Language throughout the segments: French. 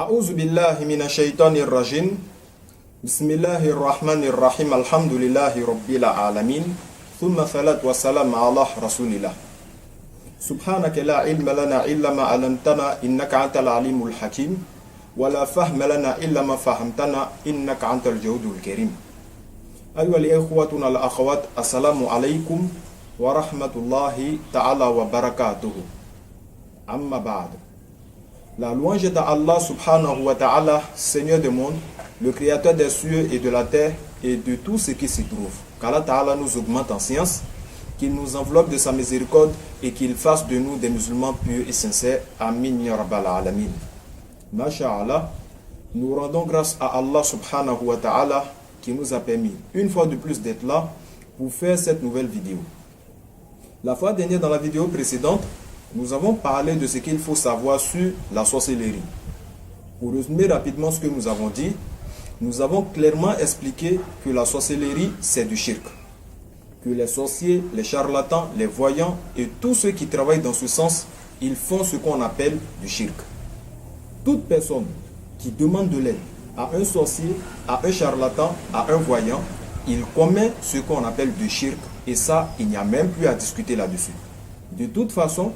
أعوذ بالله من الشيطان الرجيم بسم الله الرحمن الرحيم الحمد لله رب العالمين ثم الصلاة والسلام على رسول الله سبحانك لا علم لنا إلا ما علمتنا إنك أنت العليم الحكيم ولا فهم لنا إلا ما فهمتنا إنك أنت الجود الكريم أيها الإخوة والأخوات السلام عليكم ورحمة الله تعالى وبركاته أما بعد. La louange d'Allah subhanahu wa ta'ala, Seigneur du monde, le créateur des cieux et de la terre et de tout ce qui s'y trouve. Qu'Allah ta'ala nous augmente en science, qu'il nous enveloppe de sa miséricorde et qu'il fasse de nous des musulmans pieux et sincères. Amin ya rabbal alamin. Masha'Allah, nous rendons grâce à Allah subhanahu wa ta'ala qui nous a permis une fois de plus d'être là pour faire cette nouvelle vidéo. La fois dernière, dans la vidéo précédente, nous avons parlé de ce qu'il faut savoir sur la sorcellerie. Pour résumer rapidement ce que nous avons dit, nous avons clairement expliqué que la sorcellerie, c'est du shirk. Que les sorciers, les charlatans, les voyants et tous ceux qui travaillent dans ce sens, ils font ce qu'on appelle du shirk. Toute personne qui demande de l'aide à un sorcier, à un charlatan, à un voyant, il commet ce qu'on appelle du shirk. Et ça, il n'y a même plus à discuter là-dessus. De toute façon,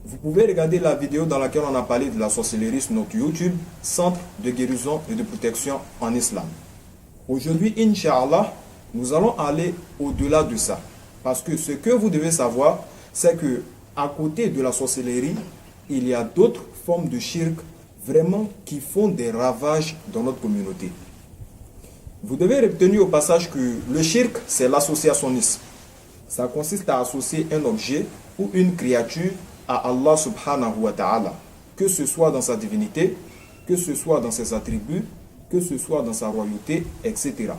vous pouvez regarder la vidéo dans laquelle on a parlé de la sorcellerie sur notre YouTube, Centre de guérison et de protection en islam. Aujourd'hui, Inch'Allah, nous allons aller au-delà de ça. Parce que ce que vous devez savoir, c'est que à côté de la sorcellerie, il y a d'autres formes de shirk vraiment qui font des ravages dans notre communauté. Vous devez retenir au passage que le shirk, c'est l'associationnisme. Ça consiste à associer un objet ou une créature à Allah subhanahu wa ta'ala, que ce soit dans sa divinité, que ce soit dans ses attributs, que ce soit dans sa royauté, etc.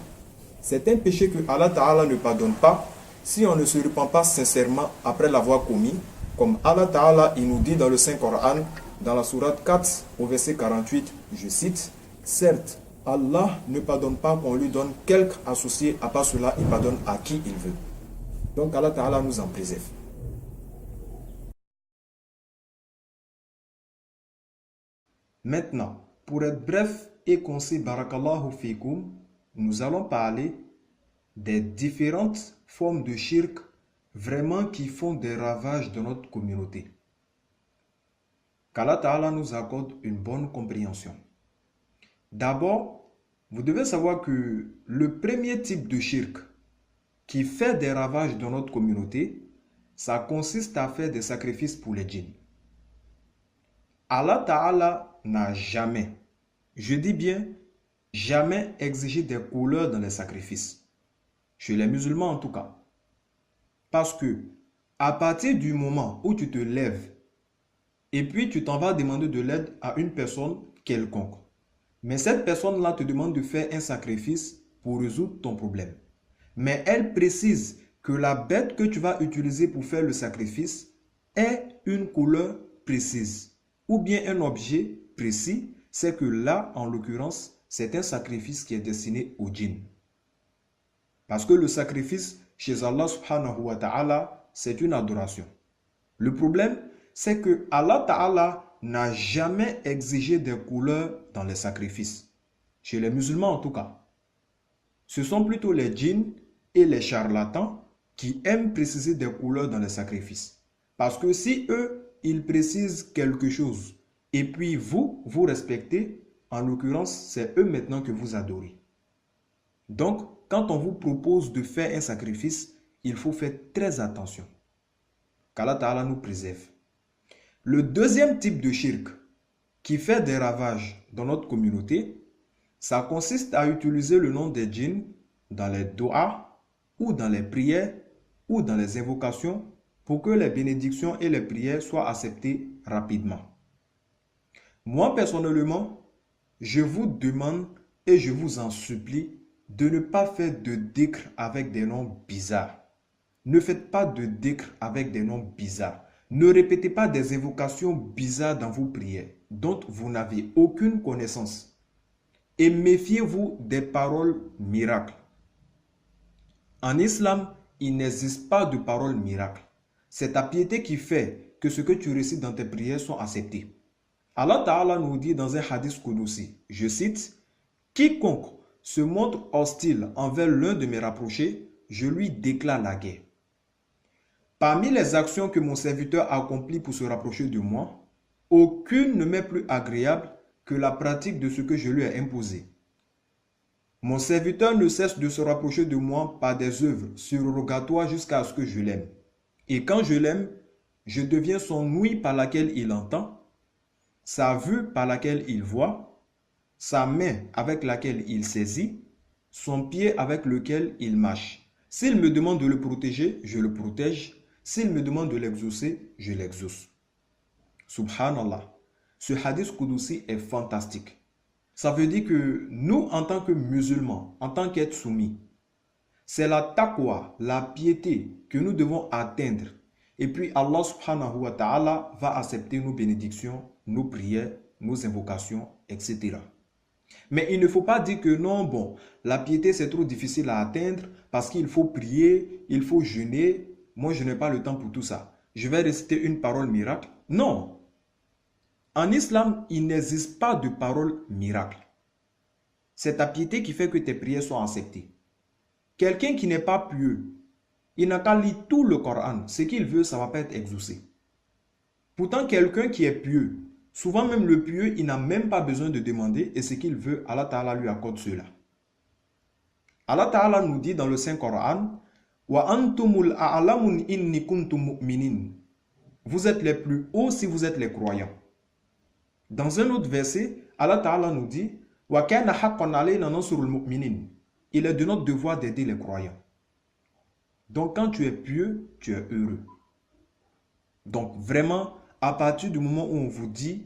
C'est un péché que Allah ta'ala ne pardonne pas si on ne se repent pas sincèrement après l'avoir commis, comme Allah ta'ala il nous dit dans le Saint-Coran, dans la sourate 4, au verset 48, je cite, « Certes, Allah ne pardonne pas qu'on lui donne quelque associé, à part cela, il pardonne à qui il veut. » Donc Allah ta'ala nous en préserve. Maintenant, pour être bref et concis, barakallahu fikum, nous allons parler des différentes formes de shirk vraiment qui font des ravages dans notre communauté. Qu'Allah Ta'ala nous accorde une bonne compréhension. D'abord, vous devez savoir que le premier type de shirk qui fait des ravages dans notre communauté, ça consiste à faire des sacrifices pour les djinns. Allah Ta'ala n'a jamais, je dis bien jamais exigé des couleurs dans les sacrifices. Chez les musulmans en tout cas. Parce que à partir du moment où tu te lèves et puis tu t'en vas demander de l'aide à une personne quelconque, mais cette personne-là te demande de faire un sacrifice pour résoudre ton problème. Mais elle précise que la bête que tu vas utiliser pour faire le sacrifice est une couleur précise ou bien un objet précis, c'est que là, en l'occurrence, c'est un sacrifice qui est destiné au djinn. Parce que le sacrifice chez Allah subhanahu wa ta'ala, c'est une adoration. Le problème, c'est que Allah ta'ala n'a jamais exigé des couleurs dans les sacrifices. Chez les musulmans en tout cas. Ce sont plutôt les djinns et les charlatans qui aiment préciser des couleurs dans les sacrifices. Parce que si eux, ils précisent quelque chose et puis vous respectez, en l'occurrence, c'est eux maintenant que vous adorez. Donc, quand on vous propose de faire un sacrifice, il faut faire très attention. Qu'Allah Ta'ala nous préserve. Le deuxième type de shirk qui fait des ravages dans notre communauté, ça consiste à utiliser le nom des djinns dans les doigts ou dans les prières ou dans les invocations pour que les bénédictions et les prières soient acceptées rapidement. Moi, personnellement, je vous demande et je vous en supplie de ne pas faire de dhikr avec des noms bizarres. Ne faites pas de dhikr avec des noms bizarres. Ne répétez pas des invocations bizarres dans vos prières dont vous n'avez aucune connaissance. Et méfiez-vous des paroles miracles. En islam, il n'existe pas de paroles miracles. C'est ta piété qui fait que ce que tu récites dans tes prières sont acceptées. Allah Ta'ala nous dit dans un hadith Qudusi, je cite, « Quiconque se montre hostile envers l'un de mes rapprochés, je lui déclare la guerre. » Parmi les actions que mon serviteur accomplit pour se rapprocher de moi, aucune ne m'est plus agréable que la pratique de ce que je lui ai imposé. Mon serviteur ne cesse de se rapprocher de moi par des œuvres surrogatoires jusqu'à ce que je l'aime. Et quand je l'aime, je deviens son ouïe par laquelle il entend, sa vue par laquelle il voit, sa main avec laquelle il saisit, son pied avec lequel il marche. S'il me demande de le protéger, je le protège. S'il me demande de l'exaucer, je l'exauce. Subhanallah. Ce hadith Qudusi est fantastique. Ça veut dire que nous, en tant que musulmans, en tant qu'êtres soumis, c'est la taqwa, la piété que nous devons atteindre. Et puis Allah subhanahu wa ta'ala va accepter nos bénédictions, nos prières, nos invocations, etc. Mais il ne faut pas dire que non, bon, la piété c'est trop difficile à atteindre parce qu'il faut prier, il faut jeûner. Moi, je n'ai pas le temps pour tout ça. Je vais réciter une parole miracle. Non. En islam, il n'existe pas de parole miracle. C'est ta piété qui fait que tes prières sont acceptées. Quelqu'un qui n'est pas pieux, il n'a qu'à lire tout le Coran. Ce qu'il veut, ça ne va pas être exaucé. Pourtant, quelqu'un qui est pieux, souvent même le pieux, il n'a même pas besoin de demander et ce qu'il veut, Allah Ta'ala lui accorde cela. Allah Ta'ala nous dit dans le Saint Coran, Wa antumul a'lamun inni kuntum mu'minin. Vous êtes les plus hauts si vous êtes les croyants. Dans un autre verset, Allah Ta'ala nous dit Wa kana haqqan alayna nasrul mu'minin. Il est de notre devoir d'aider les croyants. Donc quand tu es pieux, tu es heureux. Donc vraiment, à partir du moment où on vous dit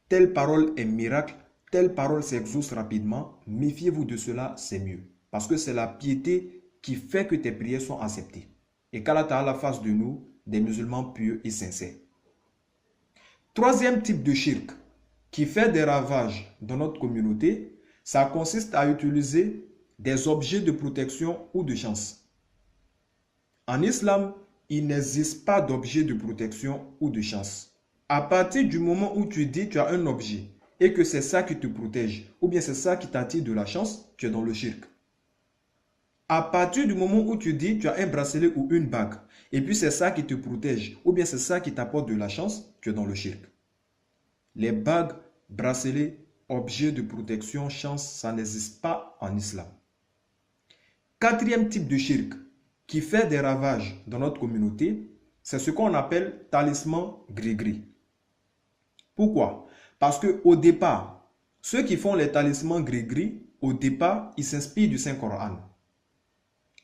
telle parole est miracle, telle parole s'exauce rapidement, méfiez-vous de cela, c'est mieux. Parce que c'est la piété qui fait que tes prières sont acceptées. Et qu'Allah Ta'ala fasse de nous des musulmans pieux et sincères. Troisième type de shirk qui fait des ravages dans notre communauté, ça consiste à utiliser des objets de protection ou de chance. En islam, il n'existe pas d'objet de protection ou de chance. À partir du moment où tu dis tu as un objet et que c'est ça qui te protège, ou bien c'est ça qui t'attire de la chance, tu es dans le shirk. À partir du moment où tu dis tu as un bracelet ou une bague, et puis c'est ça qui te protège, ou bien c'est ça qui t'apporte de la chance, tu es dans le shirk. Les bagues, bracelets, objets de protection, chance, ça n'existe pas en islam. Quatrième type de shirk qui fait des ravages dans notre communauté, c'est ce qu'on appelle talisman gris-gris. Pourquoi? Parce qu'au départ, ceux qui font les talismans gris-gris, au départ, ils s'inspirent du Saint-Coran.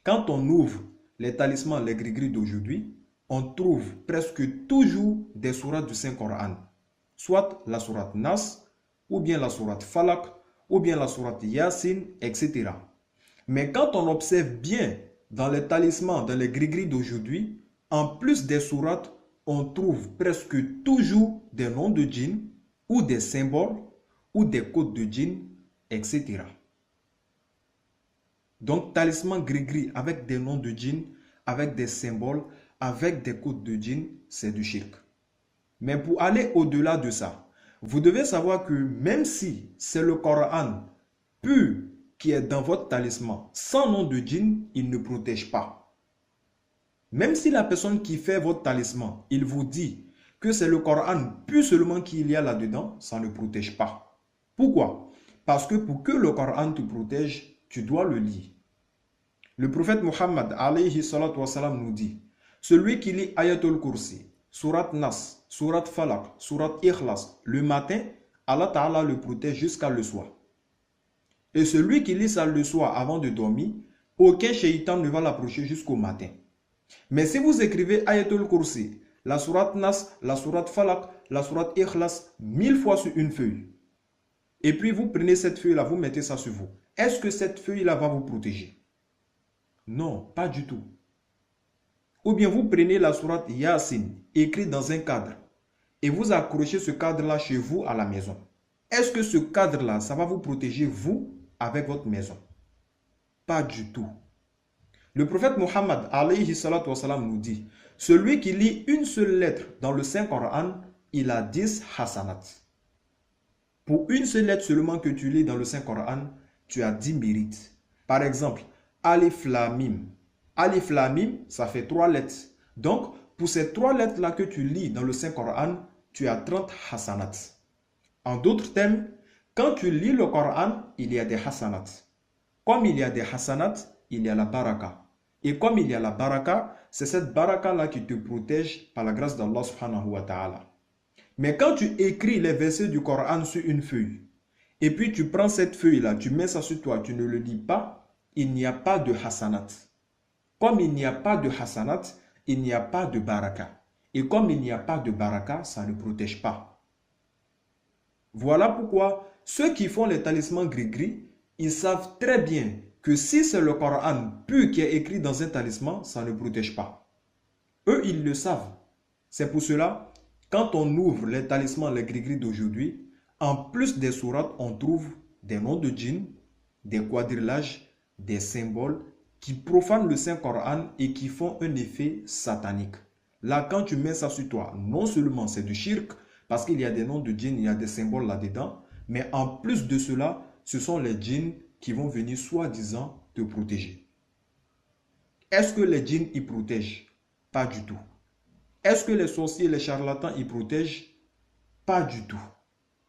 Quand on ouvre les talismans, les gris-gris d'aujourd'hui, on trouve presque toujours des sourates du Saint-Coran. Soit la sourate Nas, ou bien la sourate Falak, ou bien la sourate Yasin, etc. Mais quand on observe bien dans les talismans, dans les gris-gris d'aujourd'hui, en plus des sourates, on trouve presque toujours des noms de djinns, ou des symboles, ou des codes de djinns, etc. Donc, talisman gris-gris avec des noms de djinns, avec des symboles, avec des codes de djinns, c'est du shirk. Mais pour aller au-delà de ça, vous devez savoir que même si c'est le Coran pur qui est dans votre talisman, sans nom de djinn, il ne protège pas. Même si la personne qui fait votre talisman, il vous dit que c'est le Coran pur seulement qu'il y a là-dedans, ça ne protège pas. Pourquoi? Parce que pour que le Coran te protège, tu dois le lire. Le prophète Muhammad alayhi salatu wassalam nous dit, celui qui lit Ayatul Kursi, Surat Nas, Surat Falak, Surat Ikhlas, le matin, Allah Ta'ala le protège jusqu'à le soir. Et celui qui lit ça le soir avant de dormir, aucun shaitan ne va l'approcher jusqu'au matin. Mais si vous écrivez Ayatul Kursi, la Surat Nas, la Surat Falak, la Surat Ikhlas, 1000 fois sur une feuille, et puis vous prenez cette feuille-là, vous mettez ça sur vous, est-ce que cette feuille-là va vous protéger? Non, pas du tout. Ou bien vous prenez la sourate Yasin, écrite dans un cadre, et vous accrochez ce cadre-là chez vous à la maison. Est-ce que ce cadre-là, ça va vous protéger, vous, avec votre maison? Pas du tout. Le prophète Muhammad, alayhi salatu wassalam, nous dit, celui qui lit une seule lettre dans le Saint-Coran, il a 10 hasanat. Pour une seule lettre seulement que tu lis dans le Saint-Coran, tu as 10 mérites. Par exemple, Alif Lam Mim. Alif Lam Mim, ça fait 3 lettres. Donc, pour ces 3 lettres-là que tu lis dans le Saint-Coran, tu as 30 hasanat. En d'autres termes, quand tu lis le Coran, il y a des hasanat. Comme il y a des hasanat, il y a la baraka. Et comme il y a la baraka, c'est cette baraka-là qui te protège par la grâce d'Allah subhanahu wa ta'ala. Mais quand tu écris les versets du Coran sur une feuille, et puis tu prends cette feuille-là, tu mets ça sur toi, tu ne le lis pas, il n'y a pas de hasanat. Comme il n'y a pas de hasanat, il n'y a pas de baraka. Et comme il n'y a pas de baraka, ça ne protège pas. Voilà pourquoi ceux qui font les talismans gris-gris, ils savent très bien que si c'est le Coran pur qui est écrit dans un talisman, ça ne protège pas. Eux, ils le savent. C'est pour cela, quand on ouvre les talismans, les gris-gris d'aujourd'hui, en plus des sourates, on trouve des noms de djinns, des quadrillages, des symboles qui profanent le Saint-Coran et qui font un effet satanique. Là, quand tu mets ça sur toi, non seulement c'est du shirk, parce qu'il y a des noms de djinns, il y a des symboles là-dedans, mais en plus de cela, ce sont les djinns qui vont venir soi-disant te protéger. Est-ce que les djinns y protègent? Pas du tout. Est-ce que les sorciers, les charlatans y protègent? Pas du tout.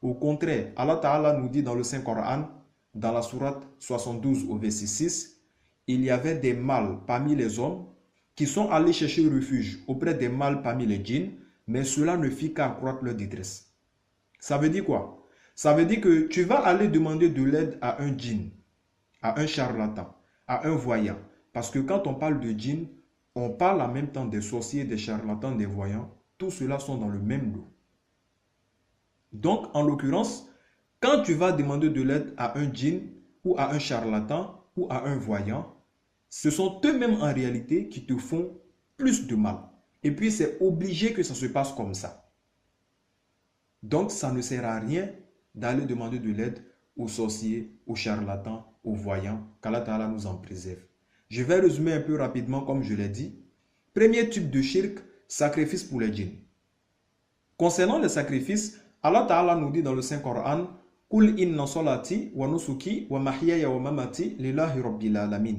Au contraire, Allah Ta'ala nous dit dans le Saint-Coran, dans la sourate 72 au verset 6, il y avait des mâles parmi les hommes qui sont allés chercher refuge auprès des mâles parmi les djinns, mais cela ne fit qu'accroître leur détresse. Ça veut dire quoi? Ça veut dire que tu vas aller demander de l'aide à un djinn, à un charlatan, à un voyant. Parce que quand on parle de djinn, on parle en même temps des sorciers, des charlatans, des voyants. Tous ceux-là sont dans le même lot. Donc, en l'occurrence, quand tu vas demander de l'aide à un djinn ou à un charlatan ou à un voyant, ce sont eux-mêmes en réalité qui te font plus de mal. Et puis, c'est obligé que ça se passe comme ça. Donc, ça ne sert à rien d'aller demander de l'aide aux sorciers, aux charlatans, aux voyants, qu'Allah Ta'ala nous en préserve. Je vais résumer un peu rapidement comme je l'ai dit. Premier type de shirk, sacrifice pour les djinns. Concernant les sacrifices, Allah Ta'ala nous dit dans le Saint-Coran, Kul inna salati wa nusuki wa mahyaya wa mamati lillahi rabbil alamin.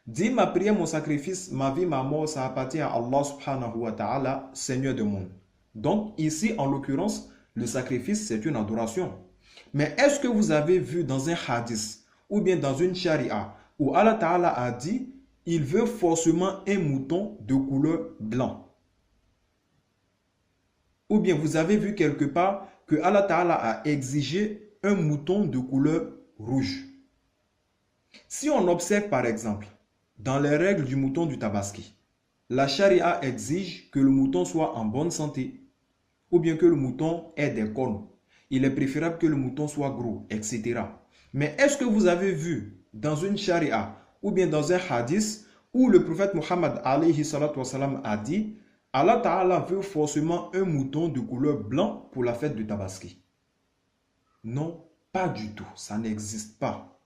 Dis ma prière, mon sacrifice, ma vie, ma mort, ça appartient à Allah subhanahu wa ta'ala, Seigneur du monde. Donc ici, en l'occurrence, le sacrifice, c'est une adoration. Mais est-ce que vous avez vu dans un hadith ou bien dans une charia où Allah Ta'ala a dit, il veut forcément un mouton de couleur blanc? Ou bien vous avez vu quelque part que Allah Ta'ala a exigé un mouton de couleur rouge? Si on observe par exemple, dans les règles du mouton du tabaski, la charia exige que le mouton soit en bonne santé, ou bien que le mouton ait des cornes. Il est préférable que le mouton soit gros, etc. Mais est-ce que vous avez vu dans une charia ou bien dans un hadith où le prophète Muhammad alayhi salatu wasalam a dit Allah Ta'ala veut forcément un mouton de couleur blanc pour la fête du tabaski? Non, pas du tout. Ça n'existe pas.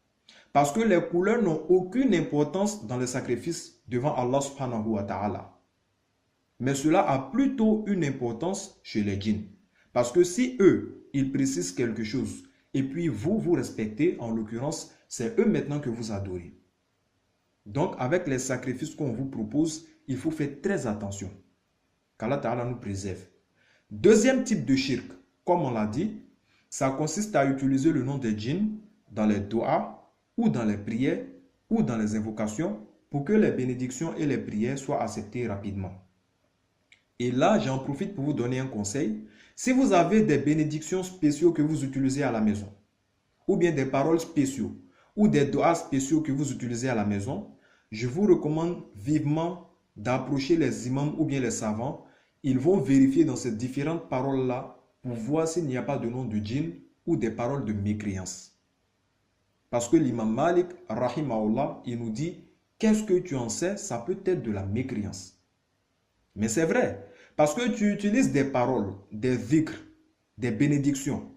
Parce que les couleurs n'ont aucune importance dans les sacrifices devant Allah subhanahu wa ta'ala. Mais cela a plutôt une importance chez les djinns. Parce que si eux, ils précisent quelque chose, et puis vous respectez, en l'occurrence, c'est eux maintenant que vous adorez. Donc, avec les sacrifices qu'on vous propose, il faut faire très attention. Qu'Allah Ta'ala nous préserve. Deuxième type de shirk, comme on l'a dit, ça consiste à utiliser le nom des djinns dans les doigts, ou dans les prières, ou dans les invocations, pour que les bénédictions et les prières soient acceptées rapidement. Et là, j'en profite pour vous donner un conseil. Si vous avez des bénédictions spéciaux que vous utilisez à la maison, ou bien des paroles spéciaux, ou des doigts spéciaux que vous utilisez à la maison, je vous recommande vivement d'approcher les imams ou bien les savants. Ils vont vérifier dans ces différentes paroles-là pour voir s'il n'y a pas de nom de djinn ou des paroles de mécréance. Parce que l'imam Malik, rahimahullah, il nous dit, qu'est-ce que tu en sais? Ça peut être de la mécréance. Mais c'est vrai, parce que tu utilises des paroles, des dhikr, des bénédictions.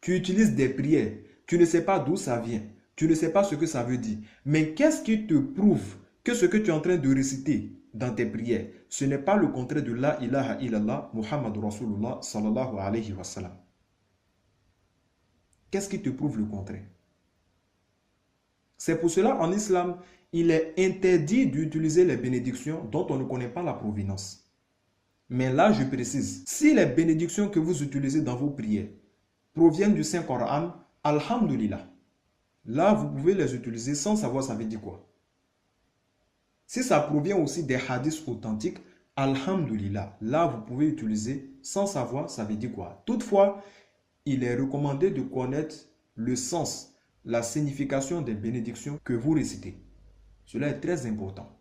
Tu utilises des prières. Tu ne sais pas d'où ça vient. Tu ne sais pas ce que ça veut dire. Mais qu'est-ce qui te prouve que ce que tu es en train de réciter dans tes prières, ce n'est pas le contraire de la ilaha illallah, Muhammad Rasulullah sallallahu alayhi wa sallam. Qu'est-ce qui te prouve le contraire? C'est pour cela, en islam, il est interdit d'utiliser les bénédictions dont on ne connaît pas la provenance. Mais là, je précise, si les bénédictions que vous utilisez dans vos prières proviennent du Saint-Coran, alhamdulillah, là, vous pouvez les utiliser sans savoir ça veut dire quoi. Si ça provient aussi des hadiths authentiques, alhamdulillah, là, vous pouvez utiliser sans savoir ça veut dire quoi. Toutefois, il est recommandé de connaître le sens, la signification des bénédictions que vous récitez. Cela est très important.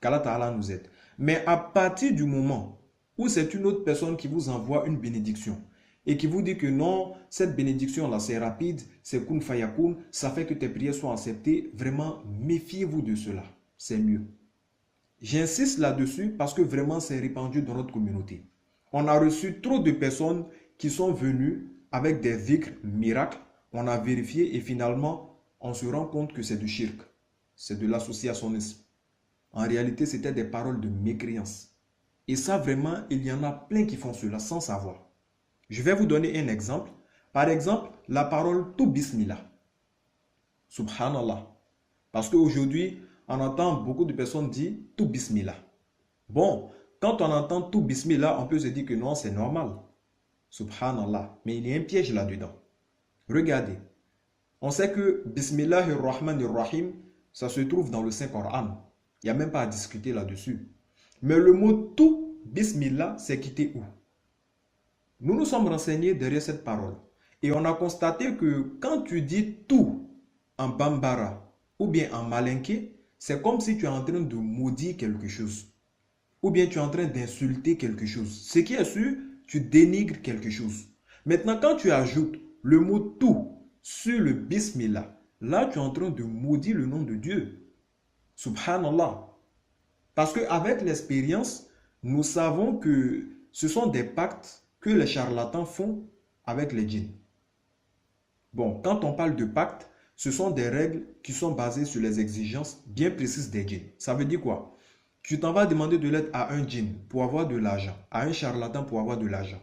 Qu'Allah Ta'ala nous aide. Mais à partir du moment où c'est une autre personne qui vous envoie une bénédiction et qui vous dit que non, cette bénédiction-là, c'est rapide, c'est kun fayakoun, ça fait que tes prières sont acceptées, vraiment, méfiez-vous de cela. C'est mieux. J'insiste là-dessus parce que vraiment, c'est répandu dans notre communauté. On a reçu trop de personnes qui sont venues avec des dhikrs miracles. On a vérifié et finalement, on se rend compte que c'est du shirk. C'est de l'associationnisme. En réalité, c'était des paroles de mécréance. Et ça, vraiment, il y en a plein qui font cela sans savoir. Je vais vous donner un exemple. Par exemple, la parole tout bismillah. Subhanallah. Parce qu'aujourd'hui, on entend beaucoup de personnes dire tout bismillah. Bon, quand on entend tout bismillah, on peut se dire que non, c'est normal. Subhanallah. Mais il y a un piège là-dedans. Regardez. On sait que Bismillahirrahmanirrahim, ça se trouve dans le Saint-Coran. Il n'y a même pas à discuter là-dessus. Mais le mot tout, Bismillah, c'est quitté où? Nous nous sommes renseignés derrière cette parole. Et on a constaté que quand tu dis tout en bambara ou bien en malinké, c'est comme si tu es en train de maudire quelque chose. Ou bien tu es en train d'insulter quelque chose. Ce qui est sûr, tu dénigres quelque chose. Maintenant, quand tu ajoutes le mot tout sur le Bismillah, là tu es en train de maudire le nom de Dieu. Subhanallah. Parce qu'avec l'expérience, nous savons que ce sont des pactes que les charlatans font avec les djinns. Bon, quand on parle de pacte, ce sont des règles qui sont basées sur les exigences bien précises des djinns. Ça veut dire quoi? Tu t'en vas demander de l'aide à un djinn pour avoir de l'argent, à un charlatan pour avoir de l'argent.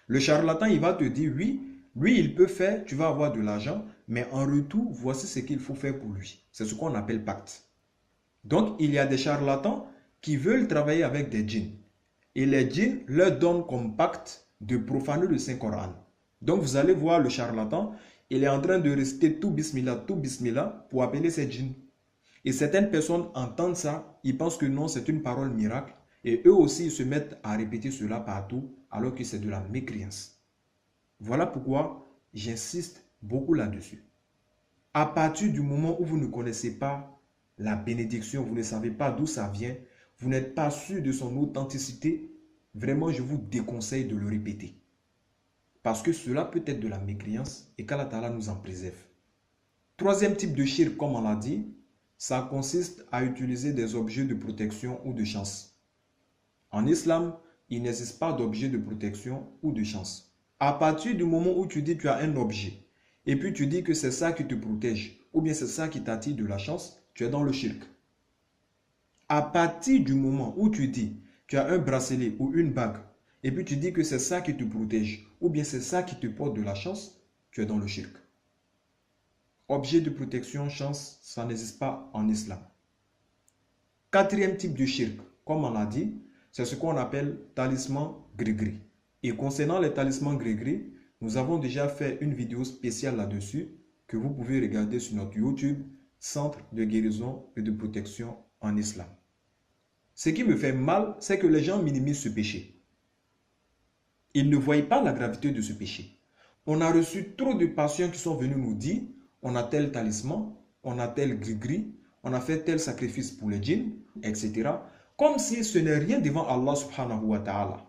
Le charlatan, il va te dire oui, lui, il peut faire, tu vas avoir de l'argent, mais en retour, voici ce qu'il faut faire pour lui. C'est ce qu'on appelle pacte. Donc, il y a des charlatans qui veulent travailler avec des djinns. Et les djinns leur donnent comme pacte de profaner le Saint-Coran. Donc, vous allez voir le charlatan, il est en train de réciter tout bismillah pour appeler ces djinns. Et certaines personnes entendent ça, ils pensent que non, c'est une parole miracle. Et eux aussi, ils se mettent à répéter cela partout, alors que c'est de la mécréance. Voilà pourquoi j'insiste beaucoup là-dessus. À partir du moment où vous ne connaissez pas la bénédiction, vous ne savez pas d'où ça vient, vous n'êtes pas sûr de son authenticité, vraiment je vous déconseille de le répéter. Parce que cela peut être de la mécréance et qu'Allah Ta'ala nous en préserve. Troisième type de shirk, comme on l'a dit, ça consiste à utiliser des objets de protection ou de chance. En islam, il n'existe pas d'objet de protection ou de chance. À partir du moment où tu dis que tu as un objet, et puis tu dis que c'est ça qui te protège, ou bien c'est ça qui t'attire de la chance, tu es dans le shirk. À partir du moment où tu dis tu as un bracelet ou une bague, et puis tu dis que c'est ça qui te protège, ou bien c'est ça qui te porte de la chance, tu es dans le shirk. Objet de protection, chance, ça n'existe pas en islam. Quatrième type de shirk, comme on l'a dit, c'est ce qu'on appelle talisman gris-gris. Et concernant les talismans gris-gris, nous avons déjà fait une vidéo spéciale là-dessus que vous pouvez regarder sur notre YouTube, Centre de guérison et de protection en islam. Ce qui me fait mal, c'est que les gens minimisent ce péché. Ils ne voient pas la gravité de ce péché. On a reçu trop de patients qui sont venus nous dire on a tel talisman, on a tel gris-gris, on a fait tel sacrifice pour les djinns, etc. Comme si ce n'est rien devant Allah subhanahu wa ta'ala.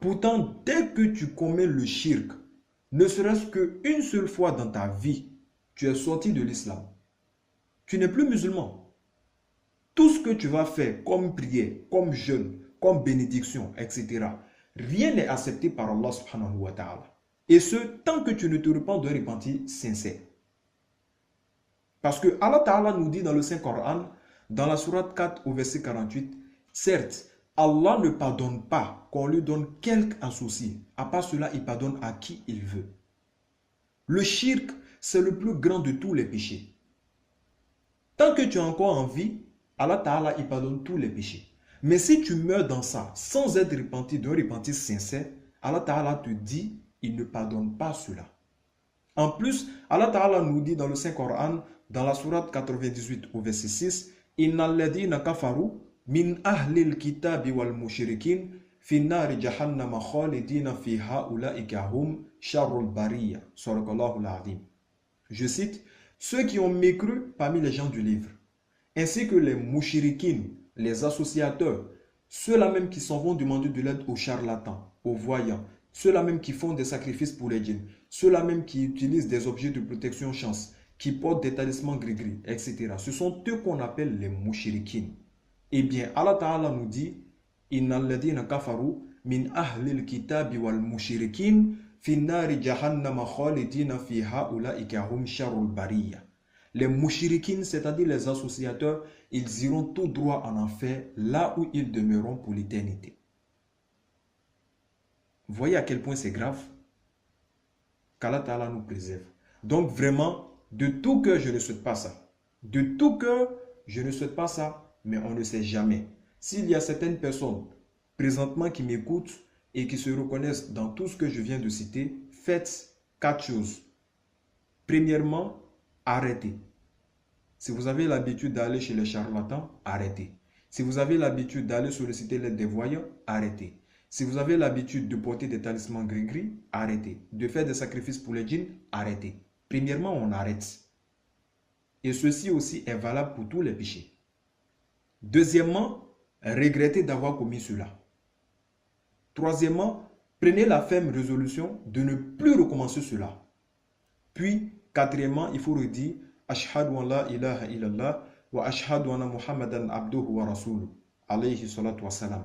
Pourtant, dès que tu commets le shirk, ne serait-ce qu'une seule fois dans ta vie, tu es sorti de l'islam. Tu n'es plus musulman. Tout ce que tu vas faire comme prière, comme jeûne, comme bénédiction, etc., rien n'est accepté par Allah subhanahu wa ta'ala. Et ce, tant que tu ne te repens de repentir sincère. Parce que Allah Ta'ala nous dit dans le Saint-Coran, dans la sourate 4 au verset 48, certes, Allah ne pardonne pas qu'on lui donne quelque associé. À part cela, il pardonne à qui il veut. Le shirk, c'est le plus grand de tous les péchés. Tant que tu es encore en vie, Allah Ta'ala, il pardonne tous les péchés. Mais si tu meurs dans ça, sans être repenti, d'un repentir sincère, Allah Ta'ala te dit, il ne pardonne pas cela. En plus, Allah Ta'ala nous dit dans le Saint-Coran, dans la sourate 98 au verset 6, « Innal ladhina kafaru min ahlil kitabi wal mushrikin fi nari jahannama khalidina fiha ulaika hum sharrul bariyya. » Sadakallahu al-azim. Je cite, « Ceux qui ont mécru parmi les gens du livre, ainsi que les mouchirikin, les associateurs, ceux-là même qui s'en vont demander de l'aide aux charlatans, aux voyants, ceux-là même qui font des sacrifices pour les djinns, ceux-là même qui utilisent des objets de protection chance, qui portent des talismans gris-gris, etc. Ce sont eux qu'on appelle les mouchirikin. Eh bien, Allah Ta'ala nous dit, « Innal ladhina kafaru min ahlil kitabi wal mushrikin fi nari jahannama khalidina fiha ulaika hum sharrul bariyya. » Les mouchirikin, c'est-à-dire les associateurs, ils iront tout droit en enfer, là où ils demeureront pour l'éternité. Voyez à quel point c'est grave qu'Allah Ta'ala nous préserve. Donc vraiment, de tout cœur, je ne souhaite pas ça. De tout cœur, je ne souhaite pas ça, mais on ne sait jamais. S'il y a certaines personnes présentement qui m'écoutent et qui se reconnaissent dans tout ce que je viens de citer, faites 4 choses. Premièrement, arrêtez. Si vous avez l'habitude d'aller chez les charlatans, arrêtez. Si vous avez l'habitude d'aller solliciter l'aide des voyants, arrêtez. Si vous avez l'habitude de porter des talismans gris-gris, arrêtez. De faire des sacrifices pour les djinns, arrêtez. Premièrement, on arrête. Et ceci aussi est valable pour tous les péchés. Deuxièmement, regrettez d'avoir commis cela. Troisièmement, prenez la ferme résolution de ne plus recommencer cela. Puis, quatrièmement, il faut redire Ashhadu an la ilaha illallah wa ashhadu anna Muhammadan abduhu wa rasuluh. Alayhi salatu wa salam.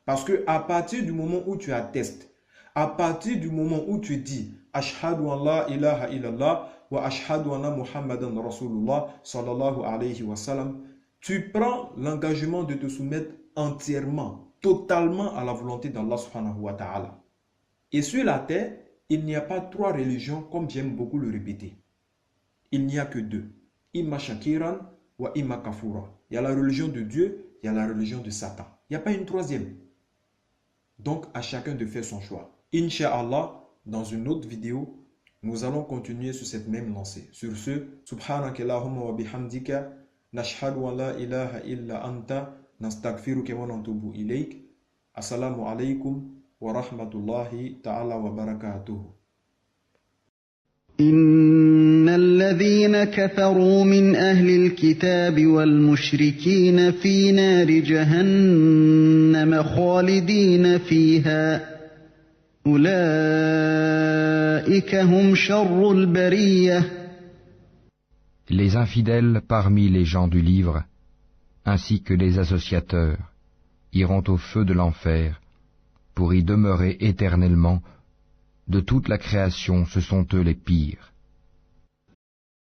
Parce que à partir du moment où tu attestes, à partir du moment où tu dis Ashhadu an la ilaha illallah wa ashhadu anna Muhammadan rasulullah sallallahu alayhi wa sallam, tu prends l'engagement de te soumettre entièrement, totalement à la volonté d'Allah subhanahu wa ta'ala. Et sur la terre, il n'y a pas 3 religions comme j'aime beaucoup le répéter. Il n'y a que 2. Imma shakiran wa imma kafura. Il y a la religion de Dieu, il y a la religion de Satan. Il n'y a pas une 3e. Donc, à chacun de faire son choix. Inch'Allah, dans une autre vidéo, nous allons continuer sur cette même lancée. Sur ce, subhanaka Allahumma wa bihamdika, nashhadu an la ilaha illa anta, nastaghfiruka wa natubu ilayk. Assalamu alaikum wa rahmatullahi ta'ala wa barakatuh. إن الذين كفروا من أهل الكتاب والمشركين في نار جهنم خالدين فيها أولئك هم شر البرية. Les infidèles parmi les gens du livre, ainsi que les associateurs, iront au feu de l'enfer pour y demeurer éternellement. De toute la création, ce sont eux les pires.